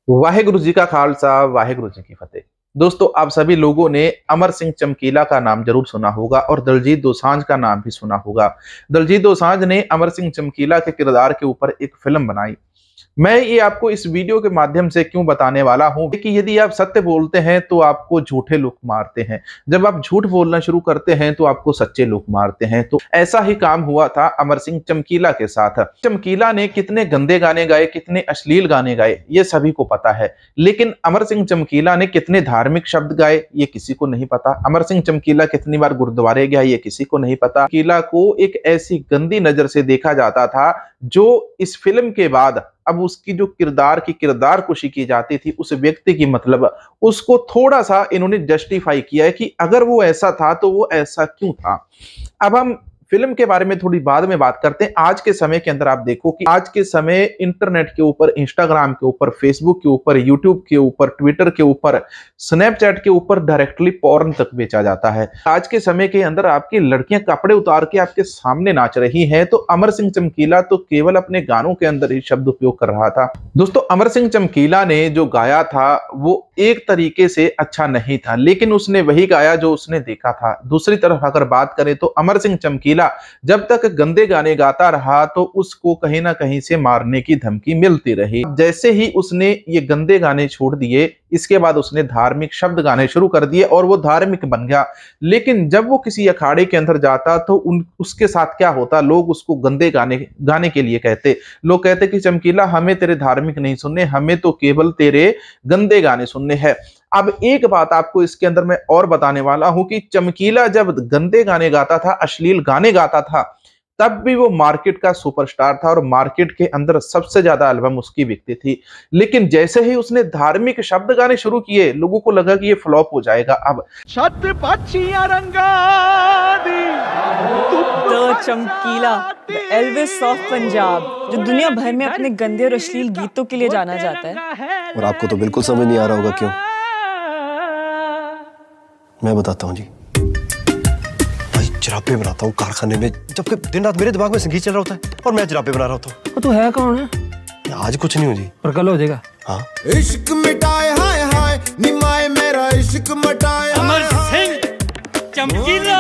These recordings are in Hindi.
वाहेगुरु जी का खालसा, वाहेगुरु जी की फतेह। दोस्तों, आप सभी लोगों ने अमर सिंह चमकीला का नाम जरूर सुना होगा और दलजीत दोसांझ का नाम भी सुना होगा। दलजीत दोसांझ ने अमर सिंह चमकीला के किरदार के ऊपर एक फिल्म बनाई। मैं ये आपको इस वीडियो के माध्यम से क्यों बताने वाला हूं कि यदि आप सत्य बोलते हैं तो आपको झूठे लोग मारते हैं। जब आप झूठ बोलना शुरू करते हैं तो आपको सच्चे लोग मारते हैं। तो ऐसा ही काम हुआ था अमर सिंह चमकीला के साथ। चमकीला ने कितने गंदे गाने गाए, कितने अश्लील गाने गाए, ये सभी को पता है। लेकिन अमर सिंह चमकीला ने कितने धार्मिक शब्द गाए, ये किसी को नहीं पता। अमर सिंह चमकीला कितनी बार गुरुद्वारे गया, ये किसी को नहीं पता। चमकीला को एक ऐसी गंदी नजर से देखा जाता था जो इस फिल्म के बाद अब उसकी जो किरदार कुशी की जाती थी उस व्यक्ति की, मतलब उसको थोड़ा सा इन्होंने जस्टिफाई किया है कि अगर वो ऐसा था तो वो ऐसा क्यों था। अब हम फिल्म के बारे में थोड़ी बाद में बात करते हैं। आज के समय के अंदर आप देखो कि आज के समय इंटरनेट के ऊपर, इंस्टाग्राम के ऊपर, फेसबुक के ऊपर, यूट्यूब के ऊपर, ट्विटर के ऊपर, स्नैपचैट के ऊपर डायरेक्टली पॉर्न तक बेचा जाता है। आज के समय के अंदर आपकी लड़कियां कपड़े उतार के आपके सामने नाच रही हैं, तो अमर सिंह चमकीला तो केवल अपने गानों के अंदर ही शब्द उपयोग कर रहा था। दोस्तों, अमर सिंह चमकीला ने जो गाया था वो एक तरीके से अच्छा नहीं था, लेकिन उसने वही गाया जो उसने देखा था। दूसरी तरफ अगर बात करें तो अमर सिंह चमकीला जब तक गंदे गाने गाता रहा तो उसको कहीं ना कहीं से मारने की धमकी मिलती रही। जैसे ही उसने ये गंदे गाने छोड़ दिए, इसके बाद उसने धार्मिक शब्द गाने शुरू कर दिए और वो धार्मिक बन गया। लेकिन जब वो किसी अखाड़े के अंदर जाता तो उसके साथ क्या होता, लोग उसको गंदे गाने के लिए कहते। लोग कहते कि चमकीला, हमें तेरे धार्मिक नहीं सुनने, हमें तो केवल तेरे गंदे गाने सुनने हैं। अब एक बात आपको इसके अंदर मैं और बताने वाला हूं कि चमकीला जब गंदे गाने गाता था, अश्लील गाने गाता था, तब भी वो मार्केट का सुपरस्टार था और मार्केट के अंदर सबसे ज्यादा एल्बम उसकी बिकती थी। लेकिन जैसे ही उसने धार्मिक शब्द गाने शुरू किए, लोगों को लगा कि ये फ्लॉप हो जाएगा। अब तो चमकीला, एल्विस ऑफ पंजाब, जो दुनिया भर में अपने गंदे और अश्लील गीतों के लिए जाना जाता है। और आपको तो बिल्कुल समझ नहीं आ रहा होगा क्यों। मैं बताता हूँ जी। भाई जराबे बनाता हूँ कारखाने में, जबकि दिन रात मेरे दिमाग में संगीत चल रहा होता है और मैं जराबे बना रहा होता हूँ। तो है कौन है? आज कुछ नहीं हूँ जी, पर कल हो जाएगा। हाँ। इश्क मिटाए हाय हाय निमाए मेरा इश्क मिटाए। अमर सिंह चमकीला।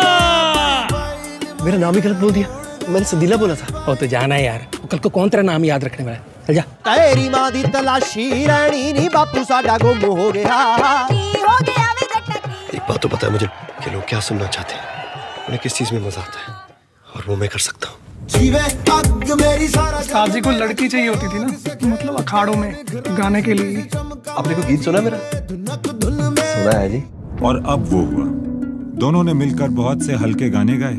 मेरा नाम ही गलत बोल दिया, मैंने संदीला बोला था। और तो जाना है यार, कल को कौन तेरा नाम याद रखने वाला है? चल जा। तेरी मां दी तलाशी रहनी नी, बापू साडा गुम हो गया। एक बात तो पता है मुझे कि लोग क्या सुनना चाहते हैं, उन्हें किस चीज में मजा आता है, और वो मैं कर सकता हूँ। जीवे अग मेरी सारा। उस्ताद जी को लड़की चाहिए होती थी ना, मतलब अखाड़ों में गाने के लिए। आपने कोई गीत सुना मेरा? सुना है जी। और अब वो हुआ, दोनों ने मिलकर बहुत से हल्के गाने गाए,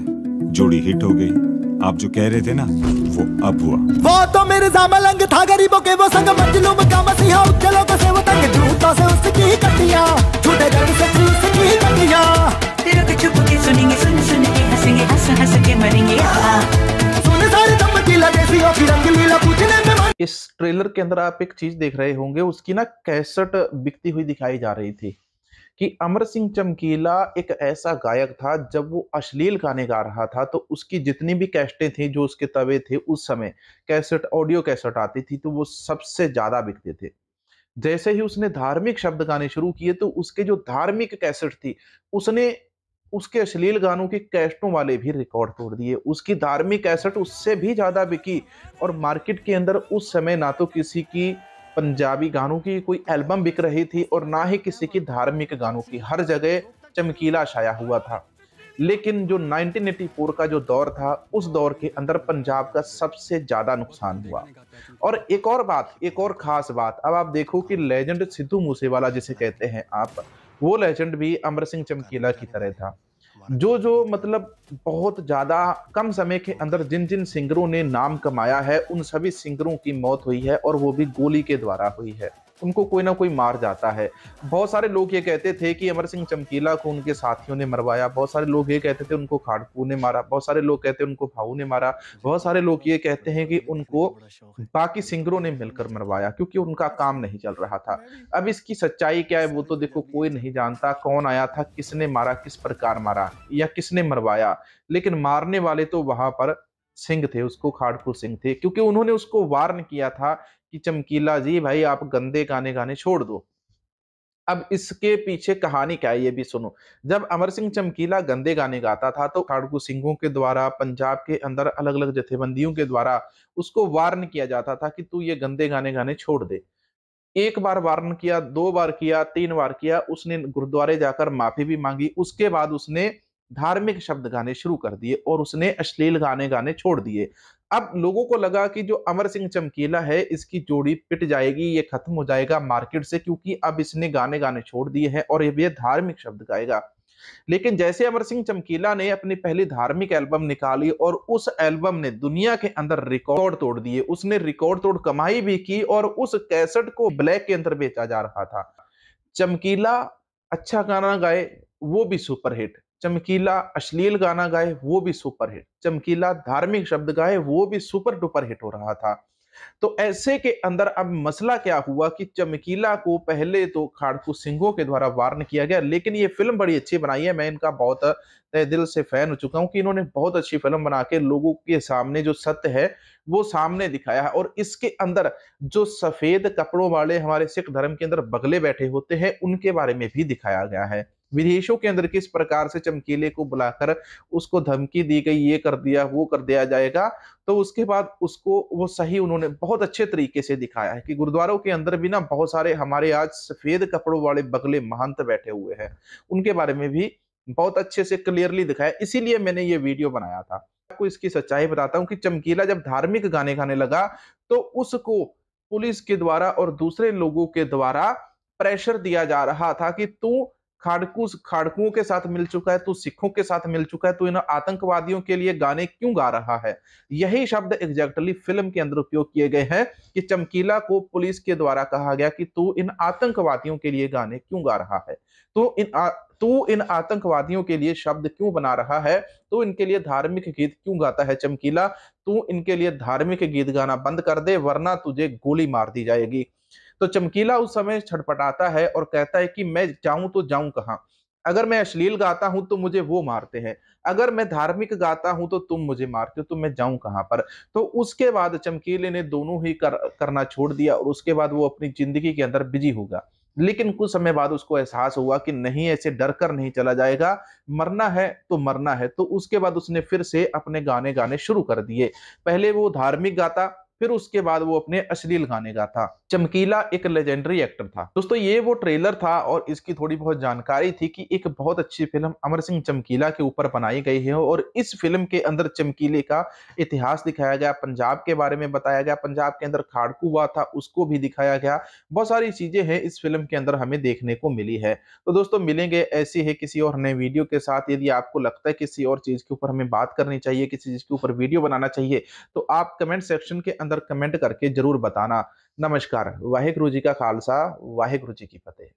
जोड़ी हिट हो गई। आप जो कह रहे थे ना, वो अब हुआ। वो तो मेरे मलंग था, गरीबों के वो संग, मजलूम का मसीहा, उज्जलों को से वो तक, झूठों से उसकी कटियां, झूठे गढ़ से उसकी कटियां। तेरा तो चुप के सुनेंगे, सुन सुन के हंसेंगे, हंस हंस के मरेंगे। सुन सारे चमकीला देसी और फिर रंगलीला पूछने में। इस ट्रेलर के अंदर आप एक चीज देख रहे होंगे, उसकी ना कैसेट बिकती हुई दिखाई जा रही थी कि अमर सिंह चमकीला एक ऐसा गायक था, जब वो अश्लील गाने गा रहा था तो उसकी जितनी भी कैसेटें थी, जो उसके तवे थे उस समय, कैसेट, ऑडियो कैसेट आती थी, तो वो सबसे ज्यादा बिकते थे। जैसे ही उसने धार्मिक शब्द गाने शुरू किए तो उसके जो धार्मिक कैसेट थी, उसने उसके अश्लील गानों की कैसेटों वाले भी रिकॉर्ड तोड़ दिए। उसकी धार्मिक कैसेट उससे भी ज्यादा बिकी और मार्केट के अंदर उस समय ना तो किसी की पंजाबी गानों की कोई एल्बम बिक रही थी और ना ही किसी की धार्मिक गानों की। हर जगह चमकीला छाया हुआ था। लेकिन जो 1984 का जो दौर था, उस दौर के अंदर पंजाब का सबसे ज्यादा नुकसान हुआ। और एक और बात, एक और खास बात, अब आप देखो कि लेजेंड सिद्धू मूसेवाला जिसे कहते हैं आप, वो लेजेंड भी अमर सिंह चमकीला की तरह था। जो मतलब बहुत ज्यादा कम समय के अंदर जिन जिन सिंगरों ने नाम कमाया है, उन सभी सिंगरों की मौत हुई है और वो भी गोली के द्वारा हुई है। उनको कोई ना कोई मार जाता है। बहुत सारे लोग ये कहते थे कि अमर सिंह चमकीला को उनके साथियों ने मरवाया, बहुत सारे लोग ये कहते थे उनको खाड़कू ने मारा, बहुत सारे लोग कहते हैं उनको भाऊ ने मारा, बहुत सारे लोग ये कहते हैं कि उनको बाकी सिंगरों ने मिलकर मरवाया, क्योंकि उनका काम नहीं चल रहा था। अब इसकी सच्चाई क्या है वो तो देखो कोई नहीं जानता, कौन आया था, किसने मारा, किस प्रकार मारा या किसने मरवाया, लेकिन मारने वाले तो वहां पर सिंह थे, उसको खाड़कू सिंह थे, क्योंकि उन्होंने उसको वार्न किया था कि चमकीला जी भाई आप गंदे गाने गाने छोड़ दो। अब इसके पीछे कहानी क्या है ये भी सुनो। जब अमर सिंह चमकीला गंदे गाने गाता था तो खाड़कू सिंहों के द्वारा पंजाब के अंदर अलग अलग जथेबंदियों के द्वारा उसको वार्न किया जाता था कि तू ये गंदे गाने गाने छोड़ दे। एक बार वार्न किया, 2 बार किया, 3 बार किया, उसने गुरुद्वारे जाकर माफी भी मांगी। उसके बाद उसने धार्मिक शब्द गाने शुरू कर दिए और उसने अश्लील गाने गाने छोड़ दिए। अब लोगों को लगा कि जो अमर सिंह चमकीला है इसकी जोड़ी पिट जाएगी, ये खत्म हो जाएगा मार्केट से, क्योंकि अब इसने गाने गाने छोड़ दिए हैं और ये धार्मिक शब्द गाएगा। लेकिन जैसे अमर सिंह चमकीला ने अपनी पहली धार्मिक एल्बम निकाली और उस एल्बम ने दुनिया के अंदर रिकॉर्ड तोड़ दिए, उसने रिकॉर्ड तोड़ कमाई भी की और उस कैसेट को ब्लैक के अंदर बेचा जा रहा था। चमकीला अच्छा गाना गाए वो भी सुपरहिट, चमकीला अश्लील गाना गाए वो भी सुपरहिट, चमकीला धार्मिक शब्द गाए वो भी सुपर डुपर हिट हो रहा था। तो ऐसे के अंदर अब मसला क्या हुआ कि चमकीला को पहले तो खाड़कू सिंहों के द्वारा वार्न किया गया, लेकिन ये फिल्म बड़ी अच्छी बनाई है, मैं इनका बहुत तहे दिल से फैन हो चुका हूं कि इन्होंने बहुत अच्छी फिल्म बना के लोगों के सामने जो सत्य है वो सामने दिखाया है। और इसके अंदर जो सफेद कपड़ों वाले हमारे सिख धर्म के अंदर बगले बैठे होते हैं उनके बारे में भी दिखाया गया है। विदेशों के अंदर किस प्रकार से चमकीले को बुलाकर उसको धमकी दी गई, ये कर दिया वो कर दिया जाएगा, तो उसके बाद उसको वो सही उन्होंने बहुत अच्छे तरीके से दिखाया है कि गुरुद्वारों के अंदर भी ना बहुत सारे हमारे आज सफेद कपड़ों वाले बगले महंत बैठे हुए हैं, उनके बारे में भी बहुत अच्छे से क्लियरली दिखाया। इसीलिए मैंने ये वीडियो बनाया था। आपको इसकी सच्चाई बताता हूं कि चमकीला जब धार्मिक गाने गाने लगा तो उसको पुलिस के द्वारा और दूसरे लोगों के द्वारा प्रेशर दिया जा रहा था कि तू खाड़कुओं के साथ मिल चुका है, तू सिखों के साथ मिल चुका है, तू इन आतंकवादियों के लिए गाने क्यों गा रहा है। यही शब्द एग्जैक्टली फिल्म के अंदर उपयोग किए गए हैं कि चमकीला को पुलिस के द्वारा कहा गया कि तू इन आतंकवादियों के लिए गाने क्यों गा रहा है, तू इन आतंकवादियों के लिए शब्द क्यों बना रहा है, तू इनके लिए धार्मिक गीत क्यों गाता है चमकीला, तू इनके लिए धार्मिक गीत गाना बंद कर दे वरना तुझे गोली मार दी जाएगी। तो चमकीला उस समय छटपटाता है और कहता है कि मैं जाऊं तो जाऊं कहां, अगर मैं अश्लील गाता हूं तो मुझे वो मारते हैं, अगर मैं धार्मिक गाता हूं तो तुम मुझे मारते हो, तो मैं जाऊं कहां पर। तो उसके बाद चमकीले ने दोनों ही करना छोड़ दिया और उसके बाद वो अपनी जिंदगी के अंदर बिजी होगा। लेकिन कुछ समय बाद उसको एहसास हुआ कि नहीं, ऐसे डर कर नहीं चला जाएगा, मरना है तो मरना है। तो उसके बाद उसने फिर से अपने गाने गाने शुरू कर दिए। पहले वो धार्मिक गाता, फिर उसके बाद वो अपने अश्लील गाने गाता। चमकीला एक लेजेंडरी एक्टर था। दोस्तों ये वो ट्रेलर था और इसकी थोड़ी बहुत जानकारी थी कि एक बहुत अच्छी फिल्म अमर सिंह चमकीला के ऊपर बनाई गई है और इस फिल्म के अंदर चमकीले का इतिहास दिखाया गया, पंजाब के बारे में बताया गया, पंजाब के अंदर खाड़कू हुआ था उसको भी दिखाया गया। बहुत सारी चीजें हैं इस फिल्म के अंदर हमें देखने को मिली है। तो दोस्तों मिलेंगे ऐसी है किसी और नए वीडियो के साथ। यदि आपको लगता है किसी और चीज के ऊपर हमें बात करनी चाहिए, किसी चीज के ऊपर वीडियो बनाना चाहिए, तो आप कमेंट सेक्शन के अंदर कमेंट करके जरूर बताना। नमस्कार। वाहेगुरु जी का खालसा, वाहेगुरु जी की फतेह।